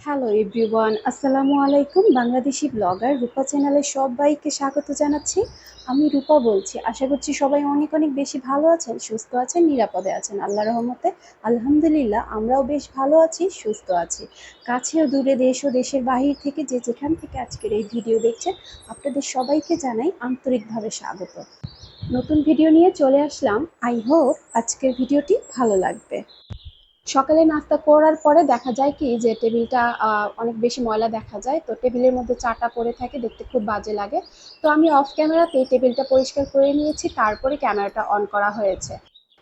Hello everyone, আসসালামু আলাইকুম। Bangladeshi blogger রূপা চ্যানেলে সবাইকে স্বাগত জানাচ্ছি। আমি রূপা বলছি। আশা করছি সবাই অনেক অনেক বেশি ভালো আছেন, সুস্থ আছেন, নিরাপদে আছেন। আল্লাহর রহমতে আলহামদুলিল্লাহ আমরাও বেশ ভালো আছি, সুস্থ আছি। কাছে ও দূরে, দেশ ও দেশের বাহির থেকে যে যেখান থেকে আজকের এই ভিডিও দেখছেন, আপনাদের সবাইকে জানাই আন্তরিকভাবে স্বাগত। নতুন ভিডিও নিয়ে চলে আসলাম। আই হোপ আজকের ভিডিওটি ভালো লাগবে। সকালে নাস্তা করার পরে দেখা যায় কি যে টেবিলটা অনেক বেশি ময়লা দেখা যায়, তো টেবিলের মধ্যে চাটা পড়ে থাকে, দেখতে খুব বাজে লাগে। তো আমি অফ ক্যামেরাতে টেবিলটা পরিষ্কার করে নিয়েছি, তারপরে ক্যামেরাটা অন করা হয়েছে।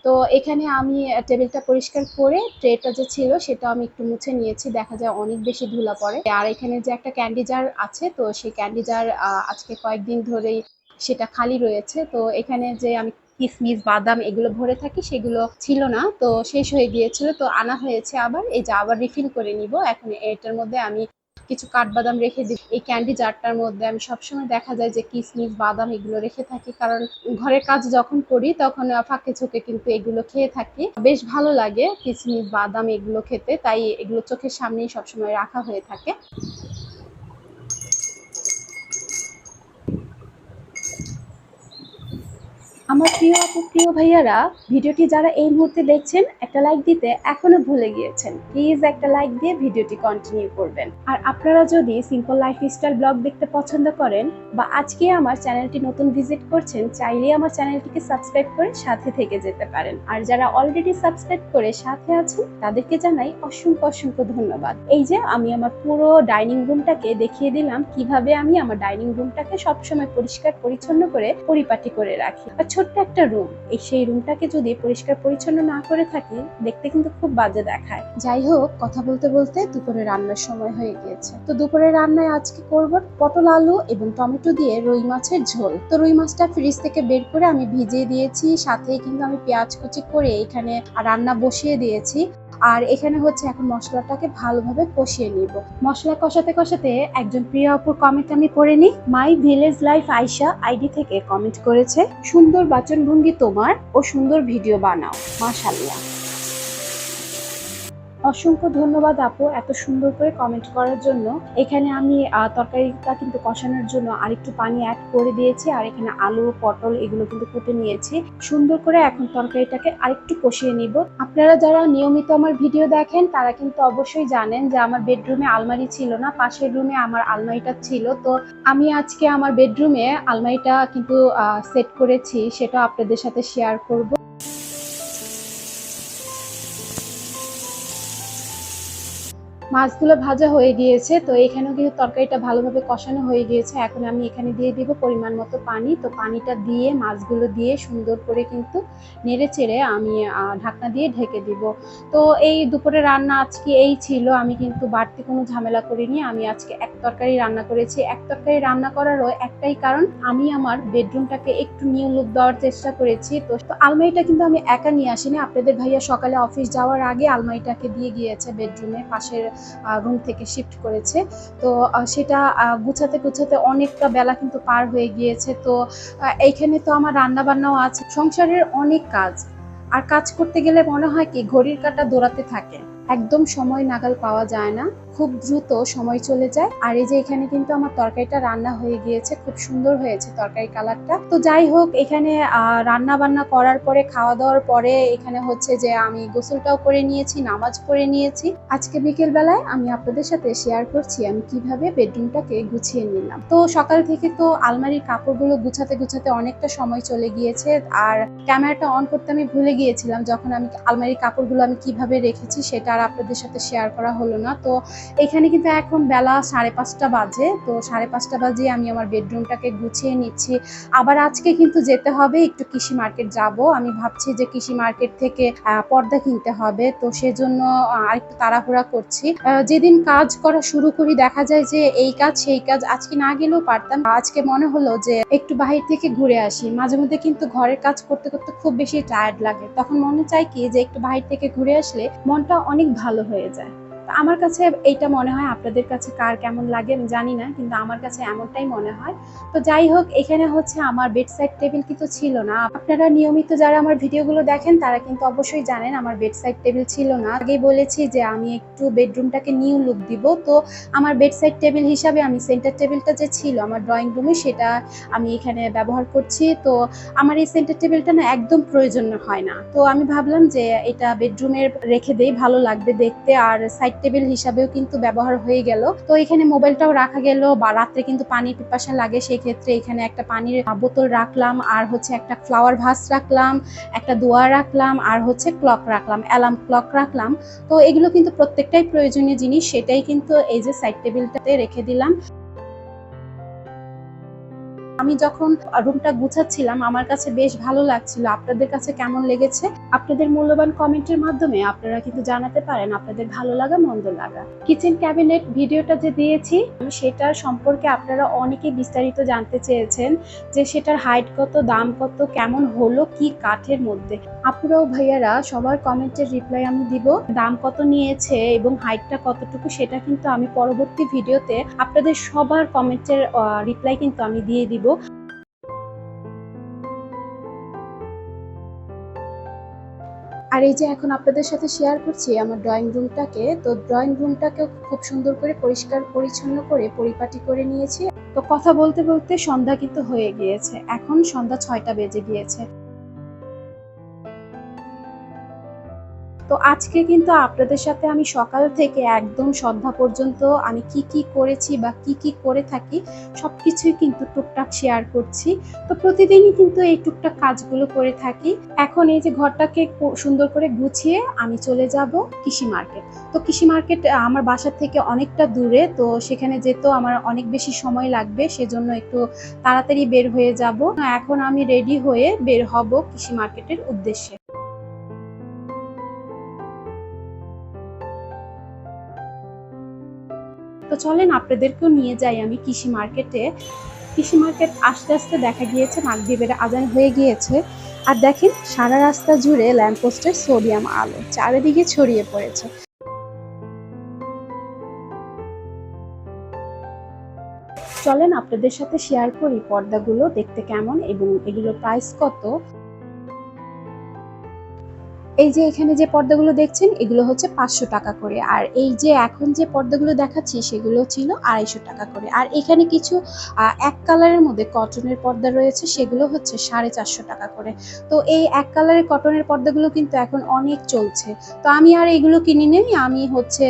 তো এখানে আমি টেবিলটা পরিষ্কার করে ট্রেটা যে ছিল সেটা আমি একটু মুছে নিয়েছি, দেখা যায় অনেক বেশি ধুলা পড়ে। আর এখানে যে একটা ক্যান্ডি জার আছে, তো সেই ক্যান্ডি জার আজকে কয়েকদিন ধরেই সেটা খালি রয়েছে। তো এখানে যে আমি কিশমিশ বাদাম এগুলো ভরে থাকি সেগুলো ছিল না, তো শেষ হয়ে গিয়েছিল, তো আনা হয়েছে আবার। এই যে আবার রিফিল করে নিব। এখন এটার মধ্যে আমি কিছু কাঠবাদাম রেখে দিই। এই ক্যান্ডি জারটার মধ্যে আমি সবসময় দেখা যায় যে কিশমিশ বাদাম এগুলো রেখে থাকি, কারণ ঘরের কাজ যখন করি তখন ফাঁকে ঝোঁকে কিন্তু এগুলো খেয়ে থাকি। বেশ ভালো লাগে কিশমিশ বাদাম এগুলো খেতে, তাই এগুলো চোখের সামনেই সবসময় রাখা হয়ে থাকে। আমার প্রিয় আপু, প্রিয় ভাইয়ারা, ভিডিওটি যারা এই মুহূর্তে দেখছেন একটা লাইক দিতে এখনো ভুলে গিয়েছেন, প্লিজ একটা লাইক দিয়ে ভিডিওটি কন্টিনিউ করবেন। আর আপনারা যদি সিম্পল লাইফস্টাইল ব্লগ দেখতে পছন্দ করেন বা আজকে আমার চ্যানেলটি নতুন ভিজিট করছেন, চাইলে আমার চ্যানেলটিকে সাবস্ক্রাইব করে সাথে থেকে যেতে পারেন। আর যারা অলরেডি সাবস্ক্রাইব করে সাথে আছেন তাদেরকে জানাই অসংখ্য অসংখ্য ধন্যবাদ। এই যে আমি আমার পুরো ডাইনিং রুমটাকে দেখিয়ে দিলাম কিভাবে আমি আমার ডাইনিং রুমটাকে সবসময় পরিষ্কার পরিচ্ছন্ন করে পরিপাটি করে রাখি। ছোট্ট একটা রুম, সেই রুমটাকে যদি পরিষ্কার পরিচ্ছন্ন না করে থাকি দেখতে কিন্তু খুব বাজে দেখায়। যাই হোক, কথা বলতে বলতে দুপুরে রান্নার সময় হয়ে গিয়েছে। তো দুপুরে রান্নায় আজকে করব পটল আলু এবং টমেটো দিয়ে রুই মাছের ঝোল। তো রুই মাছটা ফ্রিজ থেকে বের করে আমি ভিজিয়ে দিয়েছি, সাথেই কিন্তু আমি পেঁয়াজ কুচি করে এখানে রান্না বসিয়ে দিয়েছি। আর এখানে হচ্ছে এখন মশলাটাকে ভালোভাবে কষিয়ে নিব। মশলা কষাতে কষাতে একজন প্রিয় আপুর কমেন্ট আমি পড়ে নিই। My village life Ayesha ID থেকে কমেন্ট করেছে, সুন্দর বাচনভঙ্গি তোমার ও সুন্দর ভিডিও বানাও, মাশাআল্লাহ। অসংখ্য ধন্যবাদ আপু এত সুন্দর করে কমেন্ট করার জন্য। এখানে আমি তরকারিটা কিন্তু কষানোর জন্য আরেকটু পানি অ্যাড করে দিয়েছি, আর এখানে আলু পটল এগুলো কিন্তু কেটে নিয়েছি। সুন্দর করে এখন তরকারিটাকে আরেকটু কষিয়ে নিব। আপনারা যারা নিয়মিত আমার ভিডিও দেখেন তারা কিন্তু অবশ্যই জানেন যে আমার বেডরুমে আলমারি ছিল না, পাশের রুমে আমার আলমারিটা ছিল। তো আমি আজকে আমার বেডরুমে আলমারিটা কিন্তু সেট করেছি, সেটা আপনাদের সাথে শেয়ার করব। মাছগুলো ভাজা হয়ে গিয়েছে, তো এখানেও কিন্তু তরকারিটা ভালোভাবে কষানো হয়ে গিয়েছে। এখন আমি এখানে দিয়ে দিব পরিমাণ মতো পানি। তো পানিটা দিয়ে মাছগুলো দিয়ে সুন্দর করে কিন্তু নেড়ে চেড়ে আমি ঢাকনা দিয়ে ঢেকে দিব। তো এই দুপুরে রান্না আজকে এই ছিল। আমি কিন্তু বাড়তি কোনো ঝামেলা করিনি। আমি আজকে এক তরকারি রান্না করেছি। এক তরকারি রান্না করারও একটাই কারণ, আমি আমার বেডরুমটাকে একটু নিউ লুক দেওয়ার চেষ্টা করেছি। তো আলমারিটা কিন্তু আমি একা নিয়ে আসিনি, আপনাদের ভাইয়া সকালে অফিস যাওয়ার আগে আলমারিটাকে দিয়ে গিয়েছে বেডরুমে, পাশের রুম থেকে শিফট করেছে। তো সেটা গুছাতে গুছাতে অনেকটা বেলা কিন্তু পার হয়ে গিয়েছে। তো এইখানে তো আমার রান্না বান্নাও আছে, সংসারের অনেক কাজ। আর কাজ করতে গেলে মনে হয় কি ঘড়ির কাঁটা দৌড়াতে থাকে, একদম সময় নাগাল পাওয়া যায় না, খুব দ্রুত সময় চলে যায়। আর এই যে এখানে কিন্তু আমার তরকারিটা রান্না হয়ে গিয়েছে, খুব সুন্দর হয়েছে তরকারি কালারটা। তো যাই হোক, এখানে রান্না বান্না করার পরে খাওয়া দাওয়ার পরে এখানে হচ্ছে যে আমি গোসলটাও করে নিয়েছি, নামাজ পড়ে নিয়েছি। আজকে বিকেল বেলায় আমি আপনাদের সাথে শেয়ার করছি আমি কিভাবে বেডরুমটাকে গুছিয়ে নিলাম। তো সকাল থেকে তো আলমারির কাপড়গুলো গুছাতে গুছাতে অনেকটা সময় চলে গিয়েছে, আর ক্যামেরাটা অন করতে আমি ভুলে গিয়েছিলাম। যখন আমি আলমারির কাপড়গুলো আমি কিভাবে রেখেছি সেটা আর আপনাদের সাথে শেয়ার করা হলো না। তো এখানে কিন্তু এখন বেলা 5:30 বাজে। তো 5:30 বাজে আমি আমার বেডরুমটাকে গুছিয়ে নিচ্ছি। আবার আজকে কিন্তু যেতে হবে, একটু কৃষি মার্কেট যাব। আমি ভাবছি যে কৃষি মার্কেট থেকে পর্দা কিনতে হবে, তো সেজন্য আরেকটু তাড়াহুড়া করছি। যেদিন কাজ করা শুরু করি দেখা যায় যে এই কাজ সেই কাজ, আজকে না গেলেও পারতাম। আজকে মনে হলো যে একটু বাহির থেকে ঘুরে আসি। মাঝে মধ্যে কিন্তু ঘরের কাজ করতে করতে খুব বেশি টায়ার্ড লাগে, তখন মনে চায় কি যে একটু বাহির থেকে ঘুরে আসলে মনটা অনেক ভালো হয়ে যায়। আমার কাছে এইটা মনে হয়, আপনাদের কাছে কার কেমন লাগে আমি জানি না, কিন্তু আমার কাছে এমনটাই মনে হয়। তো যাই হোক, এখানে হচ্ছে আমার বেড সাইড টেবিল কিন্তু ছিল না। আপনারা নিয়মিত যারা আমার ভিডিওগুলো দেখেন তারা কিন্তু অবশ্যই জানেন আমার বেড সাইড টেবিল ছিল না। আগেই বলেছি যে আমি একটু বেডরুমটাকে নিউ লুক দিব, তো আমার বেড সাইড টেবিল হিসাবে আমি সেন্টার টেবিলটা যে ছিল আমার ড্রয়িং রুমে সেটা আমি এখানে ব্যবহার করছি। তো আমার এই সেন্টার টেবিলটা না একদম প্রয়োজন হয় না, তো আমি ভাবলাম যে এটা বেডরুমের রেখে দেই, ভালো লাগবে দেখতে, আর সাইড টেবিল হিসাবেও কিন্তু ব্যবহার হয়ে গেল। তো এখানে মোবাইলটাও রাখা গেল, বা রাত্রে কিন্তু পানির পিপাসা লাগে, সেই ক্ষেত্রে এখানে একটা পানির বোতল রাখলাম, আর হচ্ছে একটা ফ্লাওয়ার ভাস রাখলাম, একটা দোয়া রাখলাম, আর হচ্ছে ক্লক রাখলাম, অ্যালার্ম ক্লক রাখলাম। তো এগুলো কিন্তু প্রত্যেকটাই প্রয়োজনীয় জিনিস, সেটাই কিন্তু এই যে সাইড টেবিলটাতে রেখে দিলাম। আমি যখন রুমটা গুছাচ্ছিলাম আমার কাছে বেশ ভালো লাগছিল। আপনাদের কাছে কেমন লেগেছে? আপনাদের মূল্যবান কমেন্টের মাধ্যমে আপনারা কিন্তু জানাতে পারেন আপনাদের ভালো লাগা মন্দ লাগা। কিচেন ক্যাবিনেট ভিডিওটা যে দিয়েছি সেটার সম্পর্কে আপনারা অনেকেই বিস্তারিত জানতে চেয়েছেন, যে সেটার হাইট কত, দাম কত, কেমন হলো, কি কাঠের মধ্যে। আপুরা ও ভাইয়ারা সবার কমেন্টের রিপ্লাই আমি দিব। দাম কত নিয়েছে এবং হাইটটা কতটুকু সেটা কিন্তু আমি পরবর্তী ভিডিওতে আপনাদের সবার কমেন্টের রিপ্লাই কিন্তু আমি দিয়ে দিব। আর এই যে এখন আপনাদের সাথে শেয়ার করছি আমার ড্রয়িং রুমটাকে, তো ড্রয়িং রুমটাকে খুব সুন্দর করে পরিষ্কার পরিচ্ছন্ন করে পরিপাটি করে নিয়েছি। তো কথা বলতে বলতে সন্ধ্যা কিন্তু হয়ে গিয়েছে, এখন সন্ধ্যা 6টা বেজে গিয়েছে। তো আজকে কিন্তু আপনাদের সাথে আমি সকাল থেকে একদম সন্ধ্যা পর্যন্ত আমি কি কি করেছি বা কি কি করে থাকি সবকিছুই কিন্তু টুকটাক শেয়ার করছি। তো প্রতিদিনই কিন্তু এই টুকটাক কাজগুলো করে থাকি। এখন এই যে ঘরটাকে সুন্দর করে গুছিয়ে আমি চলে যাব কৃষি মার্কেট। তো কৃষি মার্কেট আমার বাসা থেকে অনেকটা দূরে, তো সেখানে যেতেও আমার অনেক বেশি সময় লাগবে, সেজন্য একটু তাড়াতাড়ি বের হয়ে যাব। এখন আমি রেডি হয়ে বের হব কৃষি মার্কেটের উদ্দেশ্যে। তো চলেন আপনাদেরকেও নিয়ে যাই আমি কৃষি মার্কেটে। কৃষি মার্কেট আস্তে আস্তে দেখা গিয়েছে মাগরিবের আজান হয়ে গিয়েছে, আর দেখেন সারা রাস্তা জুড়ে ল্যাম্পপোস্টের সোডিয়াম আলো চারিদিকে ছড়িয়ে পড়েছে। চলেন আপনাদের সাথে শেয়ার করি পর্দাগুলো দেখতে কেমন এবং এগুলোর প্রাইস কত। এই যে এখানে যে পর্দাগুলো দেখছেন এগুলো হচ্ছে 500 টাকা করে, আর এই যে এখন যে পর্দাগুলো দেখাচ্ছি সেগুলো ছিল 250 টাকা করে। আর এখানে কিছু এক কালারের মধ্যে কটনের পর্দা রয়েছে, সেগুলো হচ্ছে 450 টাকা করে। তো এই এক কালারের কটনের পর্দাগুলো কিন্তু এখন অনেক চলছে, তো আমি আর এগুলো কিনি নেই, আমি হচ্ছে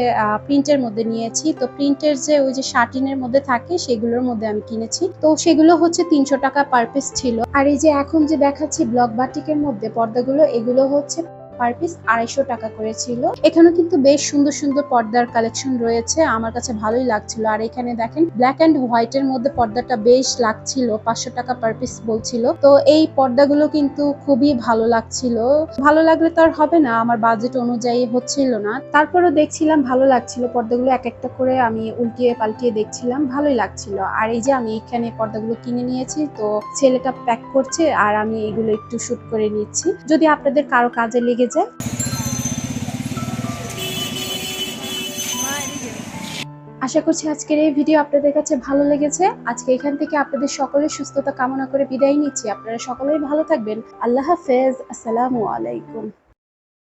প্রিন্টের মধ্যে নিয়েছি। তো প্রিন্টের যে ওই যে শার্টিনের মধ্যে থাকে সেগুলোর মধ্যে আমি কিনেছি, তো সেগুলো হচ্ছে 300 টাকা পার পিস ছিল। আর এই যে এখন যে দেখাচ্ছি ব্লক বাটিকের মধ্যে পর্দাগুলো, এগুলো হচ্ছে পার পিস 250 টাকা করে ছিল। এখানে কিন্তু বেশ সুন্দর সুন্দর পর্দার কালেকশন রয়েছে, আমার কাছে ভালোই লাগছিল। আর এখানে দেখেন ব্ল্যাক এন্ড হোয়াইট এর মধ্যে পর্দাটা বেশ লাগছিল, 500 টাকা পার পিস বলছিল। তো এই পর্দাগুলো কিন্তু খুবই ভালো লাগছিল। ভালো লাগলে তো আর হবে না, আমার বাজেট অনুযায়ী হচ্ছিল না, তারপরেও দেখছিলাম ভালো লাগছিল পর্দাগুলো, এক একটা করে আমি উল্টিয়ে পাল্টিয়ে দেখছিলাম, ভালোই লাগছিল। আর এই যে আমি এখানে পর্দাগুলো কিনে নিয়েছি, তো ছেলেটা প্যাক করছে আর আমি এগুলো একটু শুট করে নিচ্ছি, যদি আপনাদের কারো কাজে লেগে যায়। আশা করছি আজকের এই ভিডিও আপনাদের কাছে ভালো লেগেছে। আজকে এখান থেকে আপনাদের সকলের সুস্থতা কামনা করে বিদায় নিচ্ছি। আপনারা সকলেই ভালো থাকবেন। আল্লাহ হাফেজ। আসসালামু আলাইকুম।